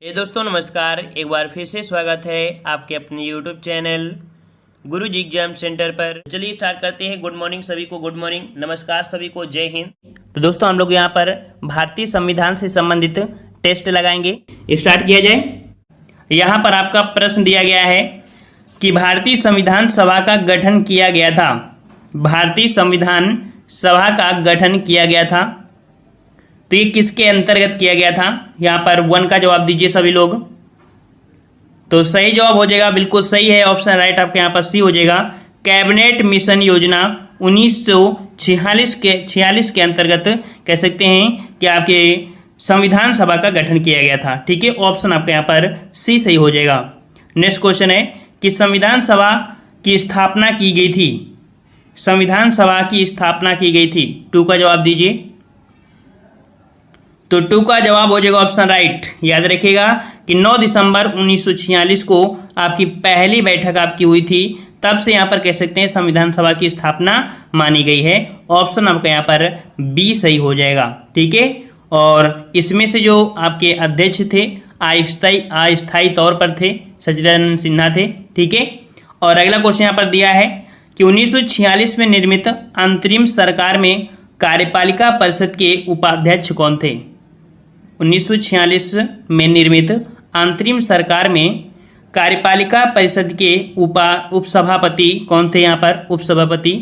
दोस्तों नमस्कार, एक बार फिर से स्वागत है आपके अपने यूट्यूब चैनल गुरुजी एग्जाम सेंटर पर। चलिए स्टार्ट करते हैं। गुड मॉर्निंग सभी को, गुड मॉर्निंग, नमस्कार सभी को, जय हिंद। तो दोस्तों हम लोग यहाँ पर भारतीय संविधान से संबंधित टेस्ट लगाएंगे। स्टार्ट किया जाए। यहाँ पर आपका प्रश्न दिया गया है कि भारतीय संविधान सभा का गठन किया गया था। भारतीय संविधान सभा का गठन किया गया था, तो ये किसके अंतर्गत किया गया था? यहाँ पर 1 का जवाब दीजिए सभी लोग। तो सही जवाब हो जाएगा, बिल्कुल सही है, ऑप्शन राइट आपके यहाँ पर सी हो जाएगा। कैबिनेट मिशन योजना 1946 के अंतर्गत कह सकते हैं कि आपके संविधान सभा का गठन किया गया था। ठीक है, ऑप्शन आपके यहाँ पर सी सही हो जाएगा। नेक्स्ट क्वेश्चन है कि संविधान सभा की स्थापना की गई थी। संविधान सभा की स्थापना की गई थी, 2 का जवाब दीजिए। तो 2 का जवाब हो जाएगा ऑप्शन राइट। याद रखिएगा कि 9 दिसंबर 1946 को आपकी पहली बैठक आपकी हुई थी, तब से यहाँ पर कह सकते हैं संविधान सभा की स्थापना मानी गई है। ऑप्शन आपका यहाँ पर बी सही हो जाएगा। ठीक है, और इसमें से जो आपके अध्यक्ष थे अस्थायी तौर पर थे सच्चिदानंद सिन्हा थे। ठीक है, और अगला क्वेश्चन यहाँ पर दिया है कि 1946 में निर्मित अंतरिम सरकार में कार्यपालिका परिषद के उपाध्यक्ष कौन थे? 1946 में निर्मित अंतरिम सरकार में कार्यपालिका परिषद के उपसभापति कौन थे? यहाँ पर उपसभापति।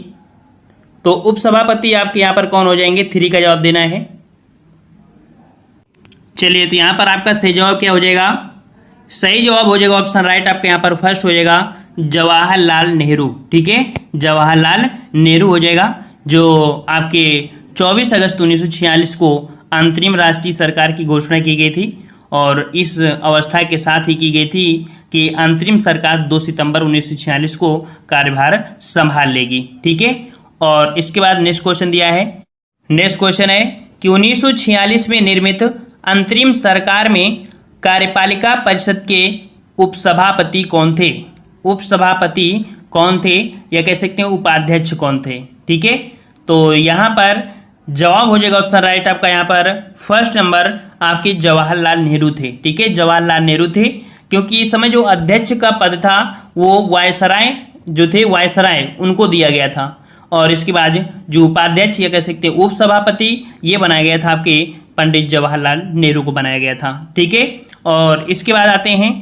तो उपसभापति आपके यहाँ पर कौन हो जाएंगे? 3 का जवाब देना है। चलिए, तो यहाँ पर आपका सही जवाब क्या हो जाएगा? सही जवाब हो जाएगा ऑप्शन राइट आपके यहाँ पर फर्स्ट हो जाएगा जवाहरलाल नेहरू। ठीक है, जवाहरलाल नेहरू हो जाएगा, जो आपके 24 अगस्त 1946 को अंतरिम राष्ट्रीय सरकार की घोषणा की गई थी, और इस अवस्था के साथ ही की गई थी कि अंतरिम सरकार 2 सितंबर 1946 को कार्यभार संभाल लेगी। ठीक है, और इसके बाद नेक्स्ट क्वेश्चन दिया है। नेक्स्ट क्वेश्चन है कि 1946 में निर्मित अंतरिम सरकार में कार्यपालिका परिषद के उपसभापति कौन थे? उपसभापति कौन थे, या कह सकते हैं उपाध्यक्ष कौन थे? ठीक है, तो यहाँ पर जवाब हो जाएगा ऑप्शन राइट आपका यहाँ पर फर्स्ट नंबर आपके जवाहरलाल नेहरू थे। ठीक है, जवाहरलाल नेहरू थे, क्योंकि इस समय जो अध्यक्ष का पद था वो वायसराय जो थे, वायसराय उनको दिया गया था, और इसके बाद जो उपाध्यक्ष या कह सकते हैं उपसभापति ये बनाया गया था आपके पंडित जवाहरलाल नेहरू को बनाया गया था। ठीक है, और इसके बाद आते हैं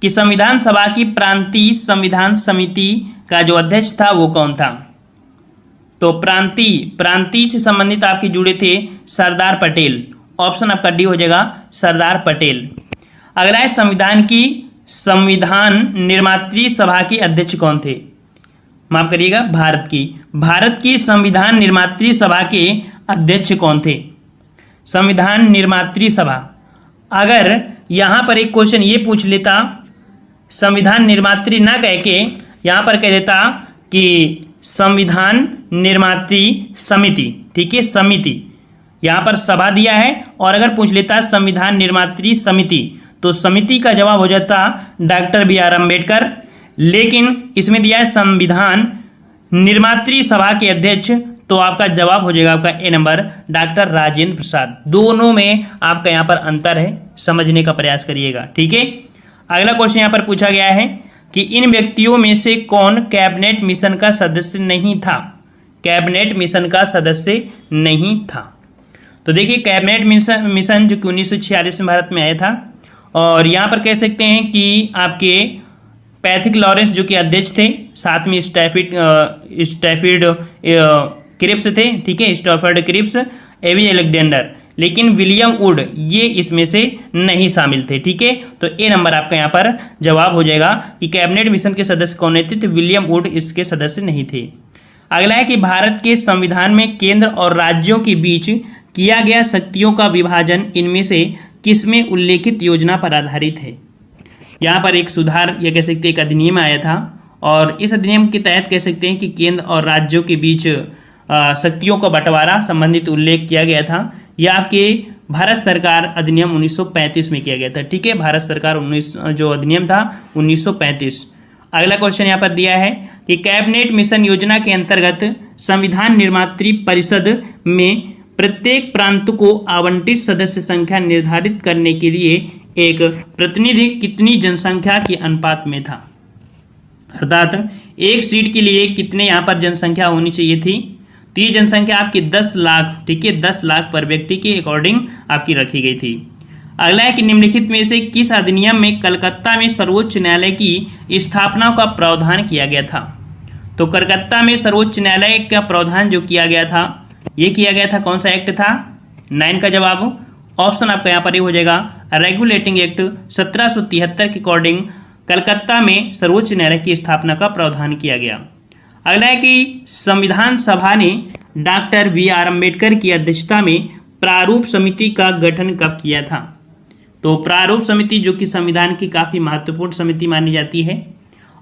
कि संविधान सभा की प्रांतीय संविधान समिति का जो अध्यक्ष था वो कौन था? तो प्रांतीय से संबंधित आपके जुड़े थे सरदार पटेल। ऑप्शन आपका डी हो जाएगा सरदार पटेल। अगला है संविधान निर्मात्री सभा के अध्यक्ष कौन थे? माफ करिएगा, भारत की संविधान निर्मात्री सभा के अध्यक्ष कौन थे? संविधान निर्मात्री सभा, अगर यहाँ पर एक क्वेश्चन ये पूछ लेता, संविधान निर्मात्री ना कह के यहाँ पर कह देता कि संविधान निर्मात्री समिति। ठीक है, समिति, यहाँ पर सभा दिया है, और अगर पूछ लेता संविधान निर्मात्री समिति, तो समिति का जवाब हो जाता डॉक्टर बी आर अम्बेडकर। लेकिन इसमें दिया है संविधान निर्मात्री सभा के अध्यक्ष, तो आपका जवाब हो जाएगा आपका ए नंबर डॉक्टर राजेंद्र प्रसाद। दोनों में आपका यहाँ पर अंतर है, समझने का प्रयास करिएगा। ठीक है, अगला क्वेश्चन यहाँ पर पूछा गया है कि इन व्यक्तियों में से कौन कैबिनेट मिशन का सदस्य नहीं था? कैबिनेट मिशन का सदस्य नहीं था। तो देखिए, कैबिनेट मिशन जो कि 1946 में भारत में आया था, और यहाँ पर कह सकते हैं कि आपके पैथिक लॉरेंस जो कि अध्यक्ष थे, साथ में स्टैफील्ड क्रिप्स थे। ठीक है, स्टैफर्ड क्रिप्स, एवी अलेक्जेंडर, लेकिन विलियम वुड ये इसमें से नहीं शामिल थे। ठीक है, तो ए नंबर आपका यहाँ पर जवाब हो जाएगा कि कैबिनेट मिशन के सदस्य कौन थे? तो विलियम वुड इसके सदस्य नहीं थे। अगला है कि भारत के संविधान में केंद्र और राज्यों के बीच किया गया शक्तियों का विभाजन इनमें से किसमें उल्लेखित योजना पर आधारित है? यहाँ पर एक सुधार या कह सकते हैं एक अधिनियम आया था, और इस अधिनियम के तहत कह सकते हैं कि केंद्र और राज्यों के बीच शक्तियों का बंटवारा संबंधित उल्लेख किया गया था। यह आपके भारत सरकार अधिनियम 1935 में किया गया था। ठीक है, भारत सरकार जो अधिनियम था 1935। अगला क्वेश्चन यहाँ पर दिया है कि कैबिनेट मिशन योजना के अंतर्गत संविधान निर्मात्री परिषद में प्रत्येक प्रांत को आवंटित सदस्य संख्या निर्धारित करने के लिए एक प्रतिनिधि कितनी जनसंख्या के अनुपात में था, अर्थात एक सीट के लिए कितने यहाँ पर जनसंख्या होनी चाहिए थी। तो ये जनसंख्या आपकी 10 लाख, ठीक है, 10 लाख पर व्यक्ति के अकॉर्डिंग आपकी रखी गई थी। अगला है कि निम्नलिखित में से किस अधिनियम में कलकत्ता में सर्वोच्च न्यायालय की स्थापना का प्रावधान किया गया था। तो कलकत्ता में सर्वोच्च न्यायालय का प्रावधान जो किया गया था, ये किया गया था, कौन सा एक्ट था। 9 का जवाब ऑप्शन आपका यहाँ पर ये हो जाएगा, रेगुलेटिंग एक्ट 1773 के अकॉर्डिंग कलकत्ता में सर्वोच्च न्यायालय की स्थापना का प्रावधान किया गया। अगला है कि संविधान सभा ने डॉक्टर BR अम्बेडकर की अध्यक्षता में प्रारूप समिति का गठन कब किया था। तो प्रारूप समिति जो कि संविधान की काफ़ी महत्वपूर्ण समिति मानी जाती है,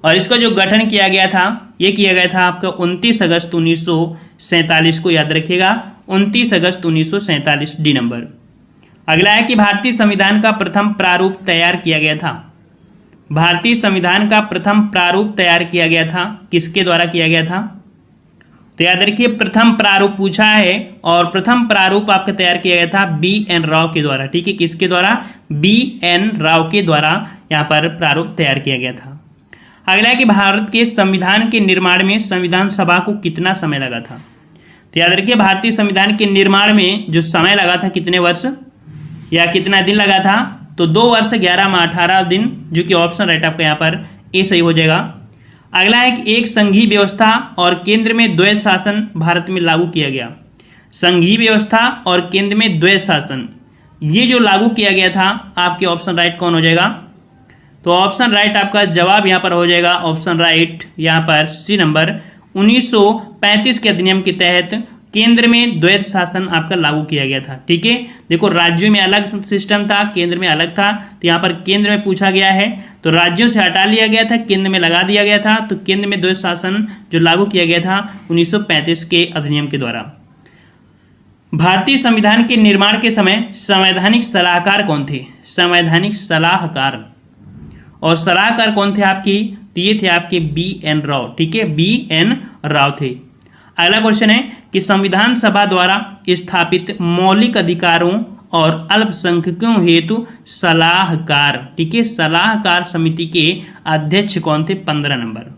और इसका जो गठन किया गया था, ये किया गया था आपका 29 अगस्त 1947 को, याद रखिएगा 29 अगस्त 1947 डी नंबर। अगला है कि भारतीय संविधान का प्रथम प्रारूप तैयार किया गया था। भारतीय संविधान का प्रथम प्रारूप तैयार किया गया था, किसके द्वारा किया गया था। तो याद रखिए प्रथम प्रारूप पूछा है, और प्रथम प्रारूप आपका तैयार किया गया था BN राव के द्वारा, ठीक है, किसके द्वारा, BN राव के द्वारा यहाँ पर प्रारूप तैयार किया गया था। अगला है कि भारत के संविधान के निर्माण में संविधान सभा को कितना समय लगा था। तो याद रखिए भारतीय संविधान के निर्माण में जो समय लगा था, कितने वर्ष या कितना दिन लगा था, तो 2 वर्ष 11 माह 18 दिन, जो कि ऑप्शन राइट आपका यहाँ पर ए सही हो जाएगा। अगला है कि एक संघीय व्यवस्था और केंद्र में द्वैध शासन भारत में लागू किया गया। संघीय व्यवस्था और केंद्र में द्वैध शासन, ये जो लागू किया गया था, आपके ऑप्शन राइट कौन हो जाएगा। तो ऑप्शन राइट आपका जवाब यहाँ पर हो जाएगा, ऑप्शन राइट यहाँ पर सी नंबर, 1935 के अधिनियम के तहत केंद्र में द्वैध शासन आपका लागू किया गया था। ठीक है, देखो राज्यों में अलग सिस्टम था, केंद्र में अलग था, तो यहाँ पर केंद्र में पूछा गया है, तो राज्यों से हटा लिया गया था, केंद्र में लगा दिया गया था, तो केंद्र में द्वैध शासन जो लागू किया गया था 1935 के अधिनियम के द्वारा। भारतीय संविधान के निर्माण के समय संवैधानिक सलाहकार कौन थे। संवैधानिक सलाहकार, और सलाहकार कौन थे आपकी, तो ये थे आपके BN राव। ठीक है, BN राव थे। अगला क्वेश्चन है कि संविधान सभा द्वारा स्थापित मौलिक अधिकारों और अल्पसंख्यकों हेतु सलाहकार, ठीक है, सलाहकार समिति के अध्यक्ष कौन थे, 15 नंबर।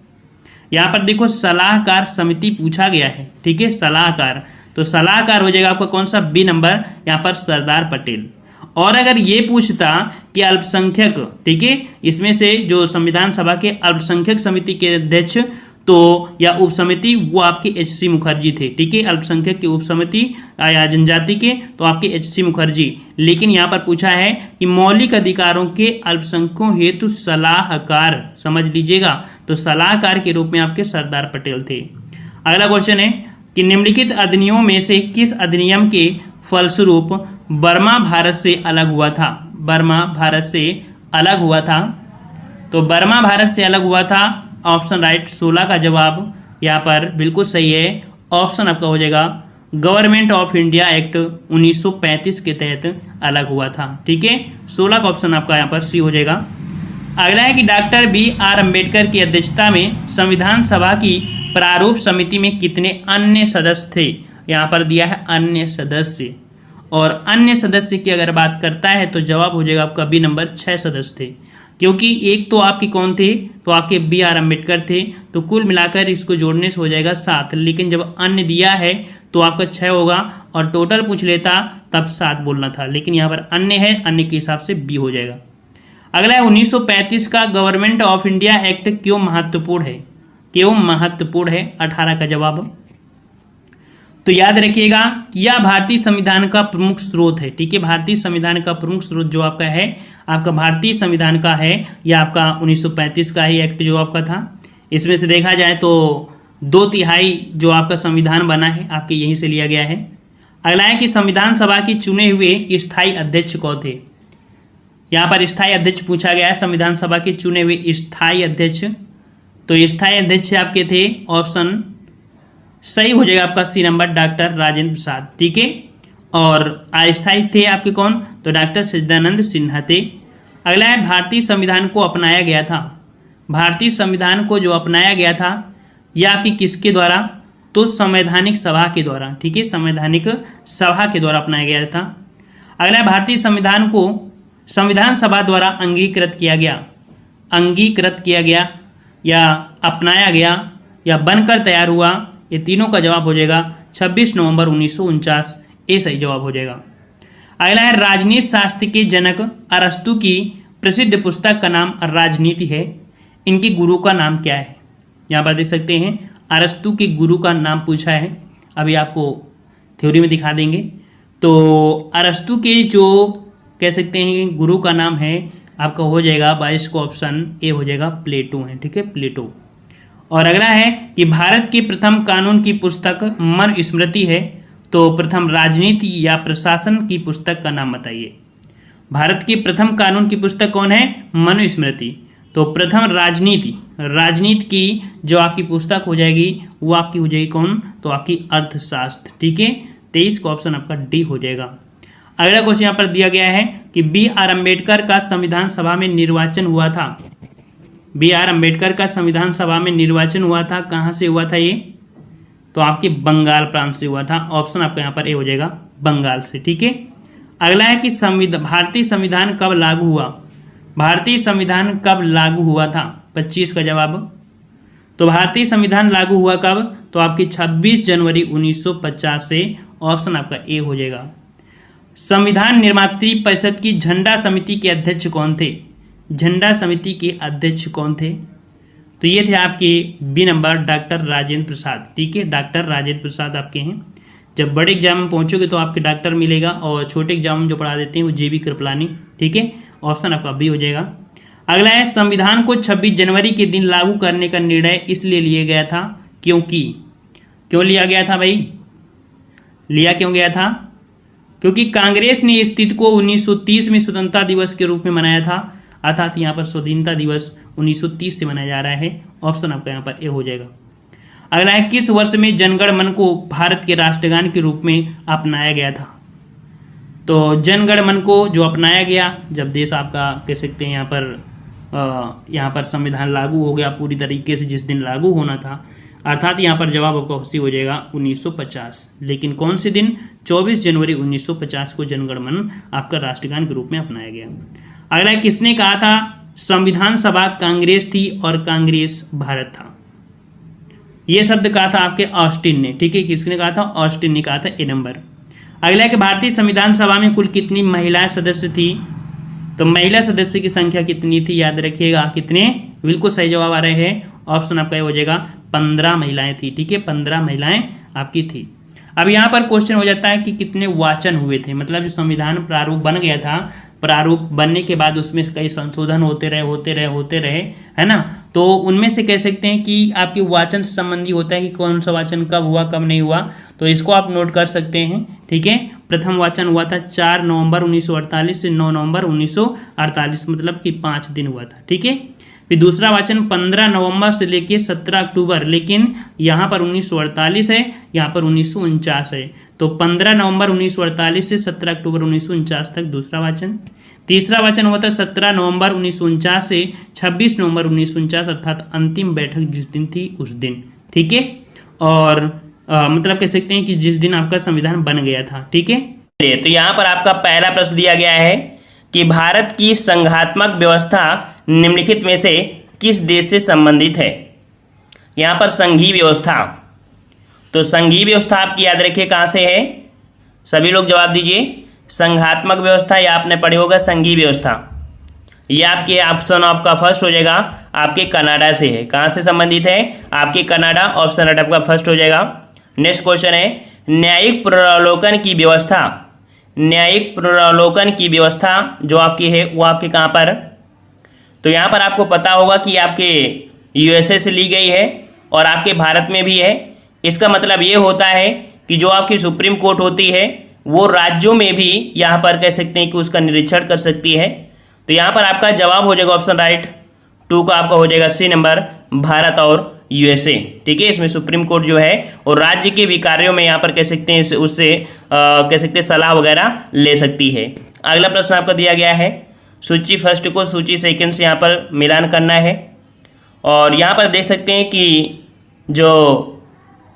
यहाँ पर देखो सलाहकार समिति पूछा गया है, ठीक है, सलाहकार, तो सलाहकार हो जाएगा आपका कौन सा, बी नंबर, यहाँ पर सरदार पटेल। और अगर ये पूछता कि अल्पसंख्यक, ठीक है, इसमें से जो संविधान सभा के अल्पसंख्यक समिति के अध्यक्ष तो या उप समिति, वो आपके HC मुखर्जी थे। ठीक है, अल्पसंख्यक के उप समिति या जनजाति के तो आपके HC मुखर्जी। लेकिन यहाँ पर पूछा है कि मौलिक अधिकारों के अल्पसंख्यकों हेतु सलाहकार, समझ लीजिएगा, तो सलाहकार के रूप में आपके सरदार पटेल थे। अगला क्वेश्चन है कि निम्नलिखित अधिनियमों में से किस अधिनियम के फलस्वरूप बर्मा भारत से अलग हुआ था। बर्मा भारत से अलग हुआ था, तो बर्मा भारत से अलग हुआ था, ऑप्शन राइट 16 का जवाब यहाँ पर बिल्कुल सही है। ऑप्शन आपका हो जाएगा गवर्नमेंट ऑफ इंडिया एक्ट 1935 के तहत अलग हुआ था। ठीक है, 16 का ऑप्शन आपका यहाँ पर सी हो जाएगा। अगला है कि डॉक्टर BR अम्बेडकर की अध्यक्षता में संविधान सभा की प्रारूप समिति में कितने अन्य सदस्य थे। यहाँ पर दिया है अन्य सदस्य, और अन्य सदस्य की अगर बात करता है तो जवाब हो जाएगा आपका बी नंबर, 6 सदस्य थे। क्योंकि एक तो आपके कौन थे, तो आपके BR अम्बेडकर थे, तो कुल मिलाकर इसको जोड़ने से हो जाएगा 7। लेकिन जब अन्य दिया है तो आपका 6 होगा, और टोटल पूछ लेता तब 7 बोलना था, लेकिन यहाँ पर अन्य है, अन्य के हिसाब से बी हो जाएगा। अगला है 1935 का गवर्नमेंट ऑफ इंडिया एक्ट क्यों महत्वपूर्ण है। क्यों महत्वपूर्ण है, 18 का जवाब। तो याद रखिएगा कि यह भारतीय संविधान का प्रमुख स्रोत है। ठीक है, भारतीय संविधान का प्रमुख स्रोत जो आपका है, आपका भारतीय संविधान का है, यह आपका 1935 का ही एक्ट जो आपका था। इसमें से देखा जाए तो 2/3 जो आपका संविधान बना है आपके यहीं से लिया गया है। अगला है कि संविधान सभा के चुने हुए स्थायी अध्यक्ष कौन थे। यहाँ पर स्थायी अध्यक्ष पूछा गया है, संविधान सभा के चुने हुए स्थायी अध्यक्ष, तो स्थायी अध्यक्ष आपके थे, ऑप्शन सही हो जाएगा आपका सी नंबर, डॉक्टर राजेंद्र प्रसाद। ठीक है, और अस्थायी थे आपके कौन, तो डॉक्टर सच्चिदानंद सिन्हा थे। अगला है भारतीय संविधान को अपनाया गया था। भारतीय संविधान को जो अपनाया गया था यह आपकी किसके द्वारा, तो संवैधानिक सभा के द्वारा। ठीक है, संवैधानिक सभा के द्वारा अपनाया गया था। अगला है भारतीय संविधान को संविधान सभा द्वारा अंगीकृत किया गया या अपनाया गया या बनकर तैयार हुआ, ये तीनों का जवाब हो जाएगा 26 नवंबर 1949, ये सही जवाब हो जाएगा। अगला है राजनीति शास्त्र के जनक अरस्तु की प्रसिद्ध पुस्तक का नाम राजनीति है, इनके गुरु का नाम क्या है? यहाँ पर देख सकते हैं अरस्तु के गुरु का नाम पूछा है, अभी आपको थ्योरी में दिखा देंगे। तो अरस्तु के जो कह सकते हैं गुरु का नाम है आपका हो जाएगा 22 को ऑप्शन ए हो जाएगा प्लेटो है, ठीक है, प्लेटो। और अगला है कि भारत की प्रथम कानून की पुस्तक मनुस्मृति है, तो प्रथम राजनीति या प्रशासन की पुस्तक का नाम बताइए। भारत की प्रथम कानून की पुस्तक कौन है? मनुस्मृति। तो प्रथम राजनीति की जो आपकी पुस्तक हो जाएगी वो आपकी हो जाएगी कौन? तो आपकी अर्थशास्त्र, ठीक है। 23 का ऑप्शन आपका डी हो जाएगा। अगला क्वेश्चन यहाँ पर दिया गया है कि B.R. अम्बेडकर का संविधान सभा में निर्वाचन हुआ था। B.R. अम्बेडकर का संविधान सभा में निर्वाचन हुआ था, कहाँ से हुआ था ये? तो आपके बंगाल प्रांत से हुआ था। ऑप्शन आपका यहाँ पर ए हो जाएगा बंगाल से, ठीक है। अगला है कि भारतीय संविधान कब लागू हुआ? भारतीय संविधान कब लागू हुआ था? 25 का जवाब। तो भारतीय संविधान लागू हुआ कब? तो आपकी 26 जनवरी 1950 से, ऑप्शन आपका ए हो जाएगा। संविधान निर्मात्री परिषद की झंडा समिति के अध्यक्ष कौन थे? झंडा समिति के अध्यक्ष कौन थे? तो ये थे आपके B number doctor Rajendra Prasad, ठीक है। डॉक्टर राजेंद्र प्रसाद आपके हैं। जब बड़े एग्जाम में पहुंचोगे तो आपके डॉक्टर मिलेगा, और छोटे एग्जाम में जो पढ़ा देते हैं वो JB कृपलानी, ठीक है। ऑप्शन आपका बी हो जाएगा। अगला है संविधान को 26 जनवरी के दिन लागू करने का निर्णय इसलिए लिया गया था क्योंकि, क्यों लिया गया था भाई? लिया क्यों गया था? क्योंकि कांग्रेस ने इस तिथि को 1930 में स्वतंत्रता दिवस के रूप में मनाया था, अर्थात यहाँ पर स्वाधीनता दिवस 1930 से मनाया जा रहा है। ऑप्शन आपका यहाँ पर ए हो जाएगा। अगला है किस वर्ष में जनगण मन को भारत के राष्ट्रगान के रूप में अपनाया गया था? तो जनगण मन को जो अपनाया गया जब देश आपका कह सकते हैं यहाँ पर संविधान लागू हो गया पूरी तरीके से, जिस दिन लागू होना था, अर्थात यहाँ पर जवाब आपका सी हो जाएगा 1950। लेकिन कौन से दिन? 24 जनवरी 1950 को जनगण मन आपका राष्ट्रगान के रूप में अपनाया गया। अगला किसने कहा था संविधान सभा कांग्रेस थी और कांग्रेस भारत था? ये शब्द कहा था आपके ऑस्टिन ने, ठीक है। किसने कहा था? ऑस्टिन ने कहा था, ए नंबर। अगला है कि भारतीय संविधान सभा में कुल कितनी महिलाएं सदस्य थी? तो महिला सदस्य की संख्या कितनी थी? याद रखिएगा कितने? बिल्कुल सही जवाब आ रहे हैं। ऑप्शन आपका ये हो जाएगा 15 महिलाएं थी, ठीक है। 15 महिलाएं आपकी थी। अब यहाँ पर क्वेश्चन हो जाता है कि कितने वाचन हुए थे, मतलब जो संविधान प्रारूप बन गया था, प्रारूप बनने के बाद उसमें कई संशोधन होते रहे, है ना। तो उनमें से कह सकते हैं कि आपके वाचन से संबंधी होता है कि कौन सा वाचन कब हुआ कब नहीं हुआ, तो इसको आप नोट कर सकते हैं, ठीक है। प्रथम वाचन हुआ था 4 नवंबर 1948 से 9 नवंबर 1948, मतलब कि 5 दिन हुआ था, ठीक है। फिर दूसरा वाचन 15 नवंबर से लेके 17 अक्टूबर, लेकिन यहाँ पर 1948 है, यहाँ पर 1949 है। तो 15 नवंबर 1948 से 17 अक्टूबर 1949 तक दूसरा वाचन। तीसरा वाचन हुआ था 17 नवंबर 1949 से 26 नवंबर 1949, अर्थात अंतिम बैठक जिस दिन थी उस दिन, ठीक है। और मतलब कह सकते हैं कि जिस दिन आपका संविधान बन गया था, ठीक है। तो यहाँ पर आपका पहला प्रश्न दिया गया है कि भारत की संघात्मक व्यवस्था निम्नलिखित में से किस देश से संबंधित है? यहाँ पर संघीय व्यवस्था, तो संघीय व्यवस्था आपकी याद रखिए कहाँ से है? सभी लोग जवाब दीजिए। संघात्मक व्यवस्था या आपने पढ़ी होगा संघीय व्यवस्था, ये आपके ऑप्शन आपका फर्स्ट हो जाएगा, आपके कनाडा से है। कहाँ से संबंधित है? आपके कनाडा, ऑप्शन राइट आपका फर्स्ट हो जाएगा। नेक्स्ट क्वेश्चन है न्यायिक पुनरावलोकन की व्यवस्था। न्यायिक पुनरावलोकन की व्यवस्था जो आपकी है वो आपके कहाँ पर? तो यहाँ पर आपको पता होगा कि आपके USA से ली गई है और आपके भारत में भी है। इसका मतलब ये होता है कि जो आपकी सुप्रीम कोर्ट होती है वो राज्यों में भी यहाँ पर कह सकते हैं कि उसका निरीक्षण कर सकती है। तो यहाँ पर आपका जवाब हो जाएगा ऑप्शन राइट 2 का आपका हो जाएगा सी नंबर, भारत और USA, ठीक है। इसमें सुप्रीम कोर्ट जो है और राज्य के भी कार्यों में यहाँ पर कह सकते हैं उससे कह सकते हैं सलाह वगैरह ले सकती है। अगला प्रश्न आपका दिया गया है सूची फर्स्ट को सूची सेकंड से यहाँ पर मिलान करना है, और यहाँ पर देख सकते हैं कि जो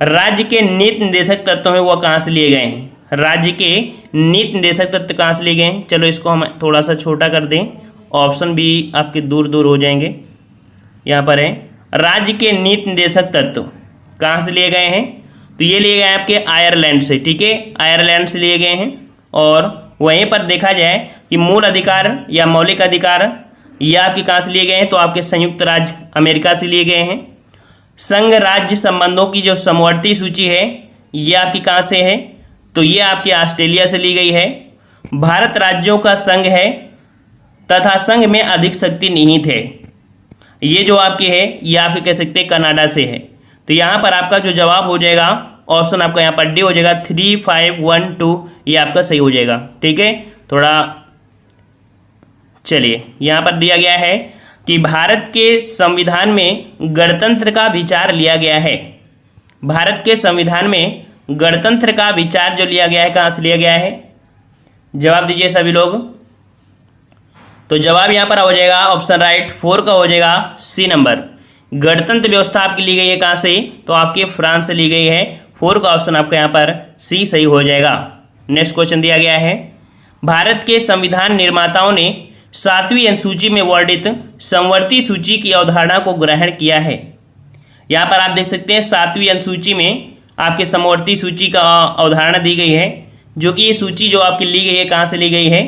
राज्य के नीति निर्देशक तत्व हैं वो कहाँ से लिए गए हैं? राज्य के नीति निर्देशक तत्व कहाँ से लिए गए हैं? चलो इसको हम थोड़ा सा छोटा कर दें, ऑप्शन भी आपके दूर दूर हो जाएंगे। यहाँ पर है राज्य के नीति निर्देशक तत्व कहाँ से लिए गए हैं? तो ये लिए गए हैं आपके आयरलैंड से, ठीक है, आयरलैंड से लिए गए हैं। और वहीं पर देखा जाए कि मूल अधिकार या मौलिक अधिकार ये आपके कहाँ से लिए गए हैं? तो आपके संयुक्त राज्य अमेरिका से लिए गए हैं। संघ राज्य संबंधों की जो समवर्ती सूची है ये आपकी कहाँ से है? तो ये आपके ऑस्ट्रेलिया से ली गई है। भारत राज्यों का संघ है तथा संघ में अधिक शक्ति निहित है, ये जो आपकी है ये आप कह सकते हैं कनाडा से है। तो यहाँ पर आपका जो जवाब हो जाएगा ऑप्शन आपका यहाँ पर डी हो जाएगा, 3512 ये आपका सही हो जाएगा। ठीक है, थोड़ा चलिए यहाँ पर दिया गया है कि भारत के संविधान में गणतंत्र का विचार लिया गया है। भारत के संविधान में गणतंत्र का विचार जो लिया गया है कहाँ से लिया गया है? जवाब दीजिए सभी लोग। तो जवाब यहाँ पर हो जाएगा ऑप्शन राइट 4 का हो जाएगा सी नंबर। गणतंत्र व्यवस्था आपकी ली गई है कहाँ से? तो आपके फ्रांस से ली गई है। 4 का ऑप्शन आपका यहाँ पर सी सही हो जाएगा। नेक्स्ट क्वेश्चन दिया गया है, भारत के संविधान निर्माताओं ने 7वीं अनुसूची में वर्णित समवर्ती सूची की अवधारणा को ग्रहण किया है। यहाँ पर आप देख सकते हैं 7वीं अनुसूची में आपके समवर्ती सूची का अवधारणा दी गई है, जो कि ये सूची जो आपकी ली गई है कहाँ से ली गई है?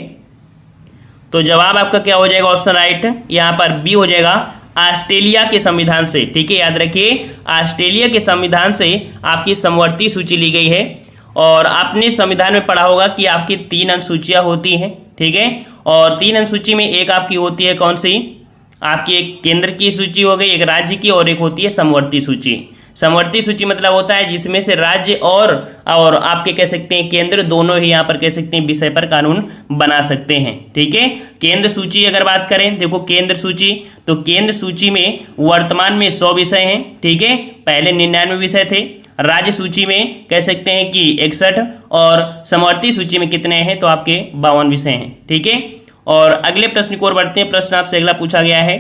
तो जवाब आपका क्या हो जाएगा ऑप्शन राइट यहाँ पर बी हो जाएगा, ऑस्ट्रेलिया के संविधान से। ठीक है, याद रखिए ऑस्ट्रेलिया के संविधान से आपकी समवर्ती सूची ली गई है। और आपने संविधान में पढ़ा होगा कि आपकी 3 अनुसूचियाँ होती हैं। ठीक है, और 3 अनुसूची में एक आपकी होती है कौन सी? आपकी एक केंद्र की सूची हो गई, एक राज्य की, और एक होती है समवर्ती सूची। समवर्ती सूची मतलब होता है जिसमें से राज्य और आपके कह सकते हैं केंद्र दोनों ही यहाँ पर कह सकते हैं विषय पर कानून बना सकते हैं। ठीक है, केंद्र सूची अगर बात करें, देखो केंद्र सूची, तो केंद्र सूची में वर्तमान में 100 विषय हैं। ठीक है, पहले 99 विषय थे। राज्य सूची में कह सकते हैं कि 61 और समवर्ती सूची में कितने हैं? तो आपके 52 विषय हैं। ठीक है, और अगले प्रश्न की ओर बढ़ते हैं। प्रश्न आपसे अगला पूछा गया है,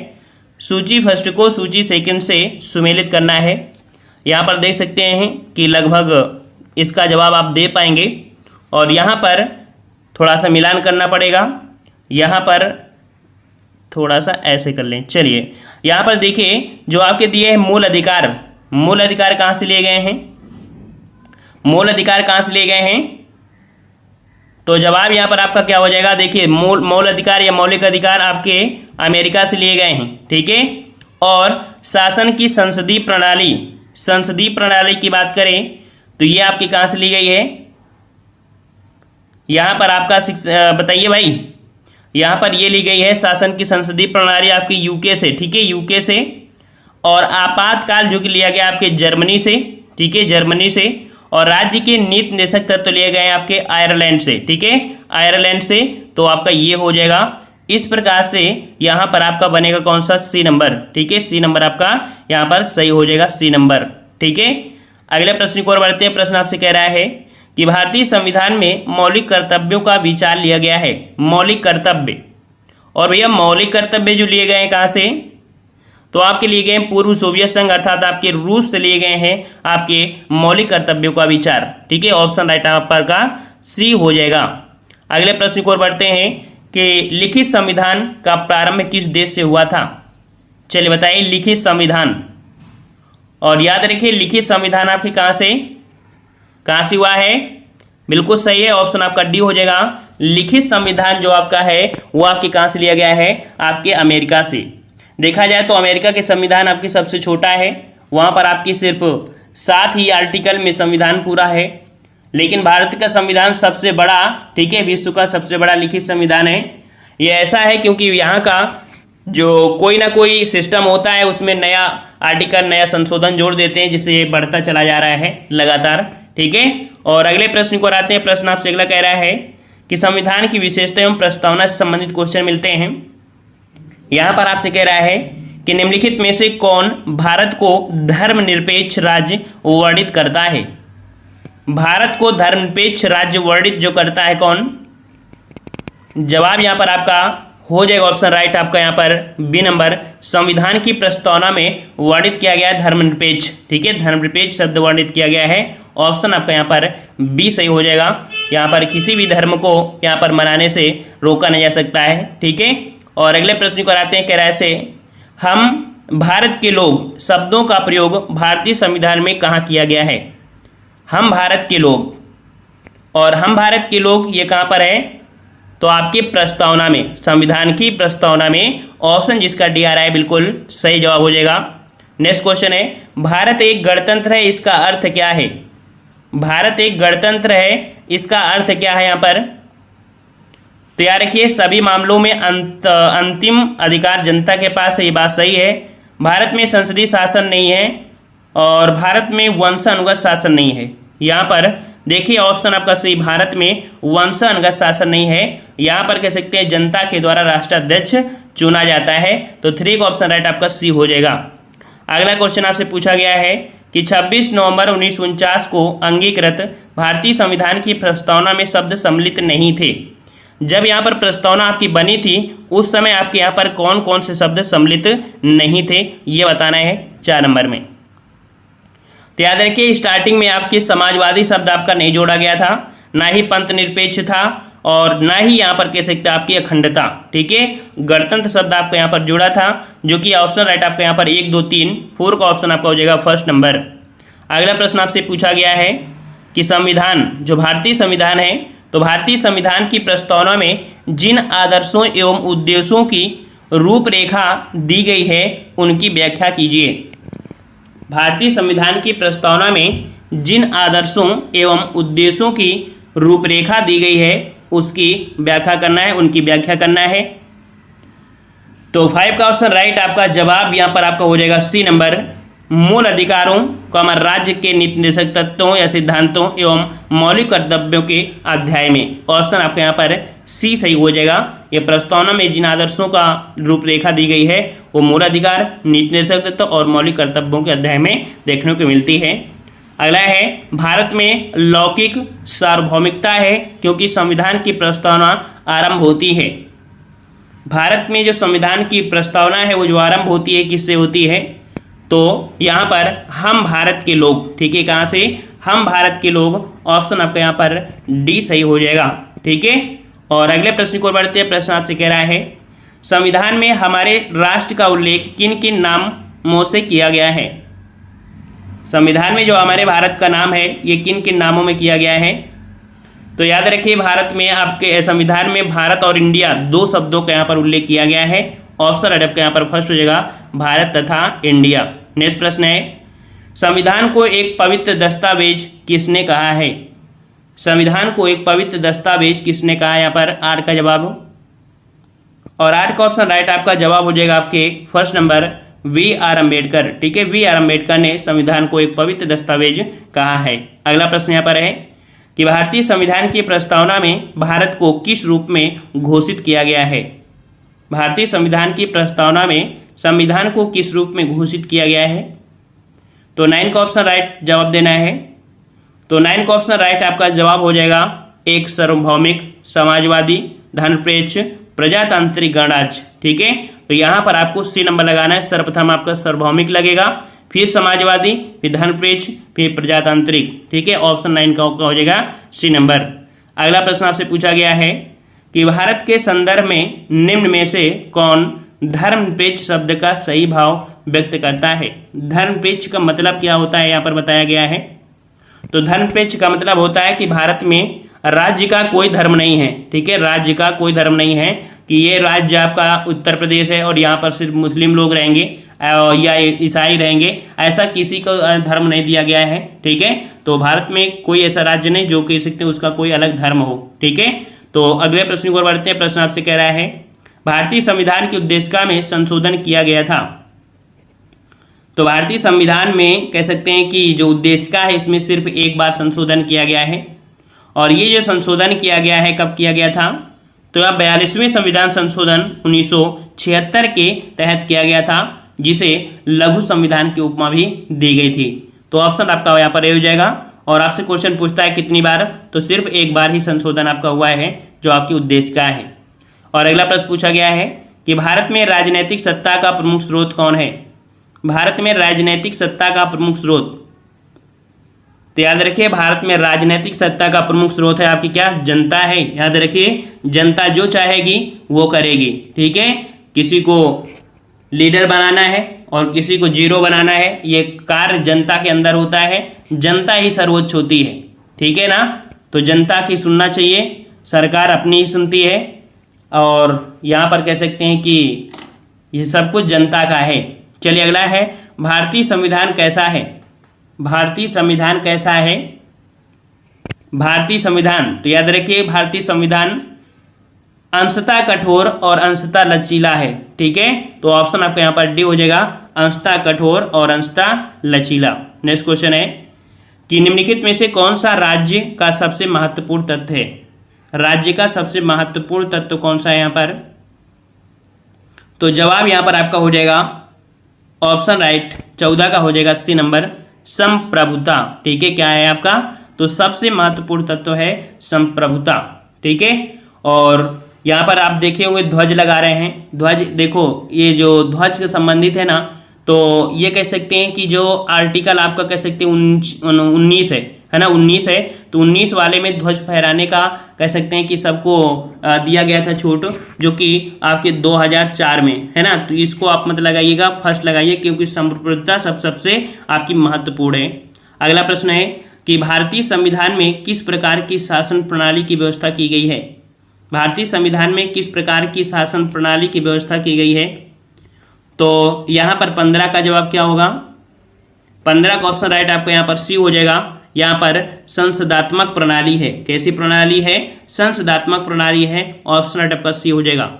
सूची फर्स्ट को सूची सेकंड से सुमेलित करना है। यहाँ पर देख सकते हैं कि लगभग इसका जवाब आप दे पाएंगे, और यहाँ पर थोड़ा सा मिलान करना पड़ेगा। यहाँ पर थोड़ा सा ऐसे कर लें। चलिए यहाँ पर देखिए जो आपके दिए हैं मूल अधिकार, मूल अधिकार कहाँ से लिए गए हैं? मूल अधिकार कहाँ से लिए गए हैं? तो जवाब यहाँ पर आपका क्या हो जाएगा? देखिए मूल अधिकार या मौलिक अधिकार आपके अमेरिका से लिए गए हैं। ठीक है, और शासन की संसदीय प्रणाली की बात करें तो ये आपकी कहाँ से ली गई है? यहाँ पर आपका बताइए भाई, यहाँ पर ये ली गई है शासन की संसदीय प्रणाली आपकी यूके से। ठीक है, यूके से। और आपातकाल जो कि लिया गया आपके जर्मनी से। ठीक है, जर्मनी से। और राज्य के नीति निर्देशक तत्व लिए गए आपके आयरलैंड से। ठीक है, आयरलैंड से। तो आपका ये हो जाएगा। इस प्रकार से यहाँ पर आपका बनेगा कौन सा? C number. ठीक है, सी नंबर आपका यहाँ पर सही हो जाएगा, सी नंबर। ठीक है, अगले प्रश्न की ओर बढ़ते हैं। प्रश्न आपसे कह रहा है कि भारतीय संविधान में मौलिक कर्तव्यों का विचार लिया गया है। मौलिक कर्तव्य, और भैया मौलिक कर्तव्य जो लिए गए हैं कहाँ से? तो आपके लिए गए पूर्व सोवियत संघ अर्थात आपके रूस से लिए गए हैं आपके मौलिक कर्तव्यों का विचार। ठीक है, ऑप्शन राइट पर का सी हो जाएगा। अगले प्रश्न की ओर बढ़ते हैं कि लिखित संविधान का प्रारंभ किस देश से हुआ था? चलिए बताइए, लिखित संविधान। और याद रखिए लिखित संविधान आपके कहाँ से हुआ है? बिल्कुल सही है, ऑप्शन आपका डी हो जाएगा। लिखित संविधान जो आपका है वो आपके कहाँ से लिया गया है? आपके अमेरिका से। देखा जाए तो अमेरिका के संविधान आपके सबसे छोटा है, वहाँ पर आपकी सिर्फ 7 ही आर्टिकल में संविधान पूरा है। लेकिन भारत का संविधान सबसे बड़ा, ठीक है, विश्व का सबसे बड़ा लिखित संविधान है। ये ऐसा है क्योंकि यहाँ का जो कोई ना कोई सिस्टम होता है उसमें नया आर्टिकल, नया संशोधन जोड़ देते हैं, जिससे ये बढ़ता चला जा रहा है लगातार। ठीक है, और अगले प्रश्न को आते हैं। प्रश्न आपसे अगला कह रहा है कि संविधान की विशेषता एवं प्रस्तावना से संबंधित क्वेश्चन मिलते हैं। यहाँ पर आपसे कह रहा है कि निम्नलिखित में से कौन भारत को धर्मनिरपेक्ष राज्य वर्णित करता है? भारत को धर्मनिरपेक्ष राज्य वर्णित जो करता है कौन? जवाब यहाँ पर आपका हो जाएगा ऑप्शन राइट आपका यहाँ पर बी नंबर। संविधान की प्रस्तावना में वर्णित किया गया है धर्मनिरपेक्ष, ठीक है, धर्मनिरपेक्ष शब्द वर्णित किया गया है। ऑप्शन आपका यहाँ पर बी सही हो जाएगा। यहाँ पर किसी भी धर्म को यहाँ पर मनाने से रोका नहीं जा सकता है, ठीक है। और अगले प्रश्न को आते हैं, कह रहा है से हम भारत के लोग शब्दों का प्रयोग भारतीय संविधान में कहाँ किया गया है। हम भारत के लोग, और हम भारत के लोग ये कहाँ पर है, तो आपकी प्रस्तावना में, संविधान की प्रस्तावना में। ऑप्शन जिसका डी आ रहा है बिल्कुल सही जवाब हो जाएगा। नेक्स्ट क्वेश्चन है, भारत एक गणतंत्र है, इसका अर्थ क्या है। भारत एक गणतंत्र है, इसका अर्थ क्या है यहाँ पर। तो याद रखिए सभी मामलों में अंतिम अधिकार जनता के पास है, ये बात सही है। भारत में संसदीय शासन नहीं है और भारत में वंशानुगत शासन नहीं है। यहाँ पर देखिए ऑप्शन आपका सही, भारत में वंशानुगत शासन नहीं है। यहाँ पर कह सकते हैं जनता के द्वारा राष्ट्राध्यक्ष चुना जाता है। तो 3 का ऑप्शन राइट आपका सी हो जाएगा। अगला क्वेश्चन आपसे पूछा गया है कि 26 नवंबर 1949 को अंगीकृत भारतीय संविधान की प्रस्तावना में शब्द सम्मिलित नहीं थे। जब यहाँ पर प्रस्तावना आपकी बनी थी उस समय आपके यहाँ पर कौन कौन से शब्द सम्मिलित नहीं थे, ये बताना है 4 नंबर में। तो याद रखिए स्टार्टिंग में आपके समाजवादी शब्द आपका नहीं जोड़ा गया था, ना ही पंथ निरपेक्ष था और ना ही यहाँ पर कह सकते हैं आपकी अखंडता, ठीक है। गणतंत्र शब्द आपका यहाँ पर जुड़ा था, जो कि ऑप्शन राइट आपका यहाँ पर 1 2 3 4 का ऑप्शन आपका हो जाएगा फर्स्ट नंबर। अगला प्रश्न आपसे पूछा गया है कि संविधान, जो भारतीय संविधान है, तो भारतीय संविधान की प्रस्तावना में जिन आदर्शों एवं उद्देश्यों की रूपरेखा दी गई है उनकी व्याख्या कीजिए। भारतीय संविधान की प्रस्तावना में जिन आदर्शों एवं उद्देश्यों की रूपरेखा दी गई है उसकी व्याख्या करना है, उनकी व्याख्या करना है। तो 5 का ऑप्शन राइट आपका जवाब यहाँ पर आपका हो जाएगा सी नंबर। मूल अधिकारों राज्य के नीति निर्देशक तत्वों या सिद्धांतों एवं मौलिक कर्तव्यों के अध्याय में। ऑप्शन आपका यहाँ पर सी सही हो जाएगा। ये प्रस्तावना में जिन आदर्शों का रूपरेखा दी गई है वो मूल अधिकार, नीति निर्देशक तत्व और मौलिक कर्तव्यों के अध्याय में देखने को मिलती है। अगला है, भारत में लौकिक सार्वभौमिकता है क्योंकि संविधान की प्रस्तावना आरंभ होती है। भारत में जो संविधान की प्रस्तावना है वो जो आरंभ होती है किससे होती है, तो यहाँ पर हम भारत के लोग, ठीक है, कहाँ से, हम भारत के लोग। ऑप्शन आपका यहाँ पर डी सही हो जाएगा, ठीक है। और अगले प्रश्न को बढ़ते हैं। प्रश्न आपसे कह रहा है संविधान में हमारे राष्ट्र का उल्लेख किन किन नामों से किया गया है। संविधान में जो हमारे भारत का नाम है ये किन किन नामों में किया गया है। तो याद रखिए भारत में आपके संविधान में भारत और इंडिया 2 शब्दों का यहाँ पर उल्लेख किया गया है। ऑप्शन आपका यहाँ पर फर्स्ट हो जाएगा भारत तथा इंडिया। नेक्स्ट प्रश्न है, संविधान को एक पवित्र दस्तावेज किसने कहा है। संविधान को एक पवित्र दस्तावेज किसने कहा है, यहाँ पर 8 का जवाब। और 8 का ऑप्शन राइट आपका जवाब हो जाएगा आपके first number V R Ambedkar, ठीक है। वी आर अम्बेडकर ने संविधान को एक पवित्र दस्तावेज कहा है। अगला प्रश्न यहाँ पर है कि भारतीय संविधान की प्रस्तावना में भारत को किस रूप में घोषित किया गया है। भारतीय संविधान की प्रस्तावना में संविधान को किस रूप में घोषित किया गया है। तो 9 का ऑप्शन राइट जवाब देना है। तो 9 का ऑप्शन राइट आपका जवाब हो जाएगा एक सार्वभौमिक, समाजवादी, धर्मनिरपेक्ष, प्रजातांत्रिक गणराज्य, ठीक है। तो यहाँ पर आपको सी नंबर लगाना है। सर्वप्रथम आपका सार्वभौमिक लगेगा, फिर समाजवादी, फिर धर्मनिरपेक्ष, फिर प्रजातांत्रिक, ठीक है। ऑप्शन 9 का हो जाएगा सी नंबर। अगला प्रश्न आपसे पूछा गया है कि भारत के संदर्भ में निम्न में से कौन धर्मनिरपेक्ष शब्द का सही भाव व्यक्त करता है। धर्मनिरपेक्ष का मतलब क्या होता है यहाँ पर बताया गया है। तो धर्मनिरपेक्ष का मतलब होता है कि भारत में राज्य का कोई धर्म नहीं है, ठीक है। राज्य का कोई धर्म नहीं है कि ये राज्य आपका उत्तर प्रदेश है और यहाँ पर सिर्फ मुस्लिम लोग रहेंगे या ईसाई रहेंगे, ऐसा किसी को धर्म नहीं दिया गया है, ठीक है। तो भारत में कोई ऐसा राज्य नहीं जो कह सकते हैं उसका कोई अलग धर्म हो, ठीक है। तो अगले प्रश्न को बढ़ते हैं। प्रश्न आपसे कह रहा है भारतीय संविधान की उद्देशिका में संशोधन किया गया था। तो भारतीय संविधान में कह सकते हैं कि जो उद्देशिका है इसमें सिर्फ एक बार संशोधन किया गया है। और ये जो संशोधन किया गया है कब किया गया था, तो यह 42वें संविधान संशोधन 1976 के तहत किया गया था, जिसे लघु संविधान की उपमा भी दी गई थी। तो ऑप्शन आपका यहाँ पर हो जाएगा। और आपसे क्वेश्चन पूछता है कितनी बार, तो सिर्फ एक बार ही संशोधन आपका हुआ है जो आपकी उद्देशिका है। और अगला प्रश्न पूछा गया है कि भारत में राजनीतिक सत्ता का प्रमुख स्रोत कौन है। भारत में राजनीतिक सत्ता का प्रमुख स्रोत, तो याद रखिए भारत में राजनीतिक सत्ता का प्रमुख स्रोत है आपकी क्या, जनता है। याद रखिए जनता जो चाहेगी वो करेगी, ठीक है। किसी को लीडर बनाना है और किसी को जीरो बनाना है, ये कार्य जनता के अंदर होता है। जनता ही सर्वोच्च होती है, ठीक है ना। तो जनता की सुनना चाहिए, सरकार अपनी ही सुनती है। और यहाँ पर कह सकते हैं कि ये सब कुछ जनता का है। चलिए अगला है, भारतीय संविधान कैसा है। भारतीय संविधान कैसा है। भारतीय संविधान, तो याद रखिए भारतीय संविधान अंशतः कठोर और अंशतः लचीला है, ठीक है। तो ऑप्शन आपका यहाँ पर डी हो जाएगा, अंशतः कठोर और अंशतः लचीला। नेक्स्ट क्वेश्चन है कि निम्नलिखित में से कौन सा राज्य का सबसे महत्वपूर्ण तत्व है। राज्य का सबसे महत्वपूर्ण तत्व कौन सा है यहाँ पर, तो जवाब यहाँ पर आपका हो जाएगा ऑप्शन राइट 14 का हो जाएगा, सी नंबर, संप्रभुता, ठीक है। क्या है आपका, तो सबसे महत्वपूर्ण तत्व है संप्रभुता, ठीक है। और यहाँ पर आप देखे होंगे ध्वज लगा रहे हैं। ध्वज देखो, ये जो ध्वज से संबंधित है ना, तो ये कह सकते हैं कि जो आर्टिकल आपका कह सकते हैं 19 है ना, 19 है। तो 19 वाले में ध्वज फहराने का कह सकते हैं कि सबको दिया गया था छूट, जो कि आपके 2004 में है ना। तो इसको आप मत लगाइएगा, फर्स्ट लगाइए, क्योंकि संप्रभुता सबसे आपकी महत्वपूर्ण है। अगला प्रश्न है कि भारतीय संविधान में किस प्रकार की शासन प्रणाली की व्यवस्था की गई है। भारतीय संविधान में किस प्रकार की शासन प्रणाली की व्यवस्था की गई है, तो यहाँ पर 15 का जवाब क्या होगा, 15 का ऑप्शन राइट आपका यहाँ पर सी हो जाएगा। यहाँ पर संसदात्मक प्रणाली है। कैसी प्रणाली है, संसदात्मक प्रणाली है, ऑप्शन राइट आपका सी हो जाएगा।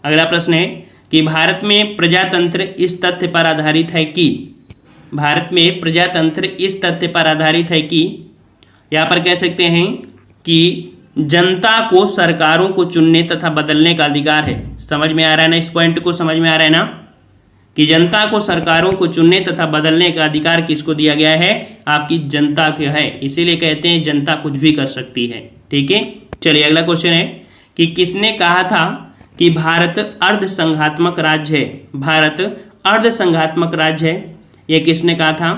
अगला प्रश्न है कि भारत में प्रजातंत्र इस तथ्य पर आधारित है कि, भारत में प्रजातंत्र इस तथ्य पर आधारित है कि, यहाँ पर कह सकते हैं कि जनता को सरकारों को चुनने तथा बदलने का अधिकार है। समझ में आ रहा है ना, इस पॉइंट को समझ में आ रहा है ना, कि जनता को सरकारों को चुनने तथा बदलने का अधिकार किसको दिया गया है, आपकी जनता के है। इसीलिए कहते हैं जनता कुछ भी कर सकती है, ठीक है। चलिए अगला क्वेश्चन है कि किसने कहा था कि भारत अर्ध संघात्मक राज्य है। भारत अर्ध संघात्मक राज्य है, ये किसने कहा था,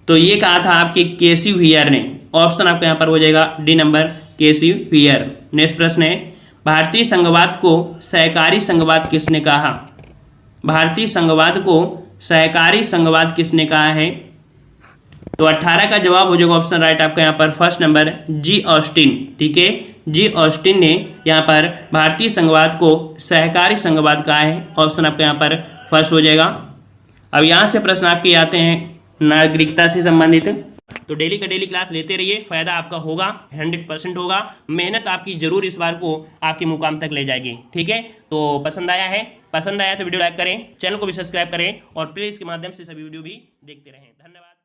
तो ये कहा था आपके केसी व्हीयर ने। ऑप्शन आपका यहाँ पर हो जाएगा डी नंबर, केसी व्हीयर। नेक्स्ट प्रश्न है, भारतीय संघवाद को सहकारी संघवाद किसने कहा। भारतीय संघवाद को सहकारी संघवाद किसने कहा है, तो 18 का जवाब हो जाएगा ऑप्शन राइट आपका यहाँ पर फर्स्ट नंबर, जी ऑस्टिन, ठीक है। जी ऑस्टिन ने यहाँ पर भारतीय संघवाद को सहकारी संघवाद कहा है। ऑप्शन आपका यहाँ पर फर्स्ट हो जाएगा। अब यहाँ से प्रश्न आपके आते हैं नागरिकता से संबंधित। तो डेली का डेली क्लास लेते रहिए, फायदा आपका होगा, 100% होगा। मेहनत आपकी जरूर इस बार को आपके मुकाम तक ले जाएगी, ठीक है। तो पसंद आया है, पसंद आया तो वीडियो लाइक करें, चैनल को भी सब्सक्राइब करें और प्ले इसके माध्यम से सभी वीडियो भी देखते रहें। धन्यवाद।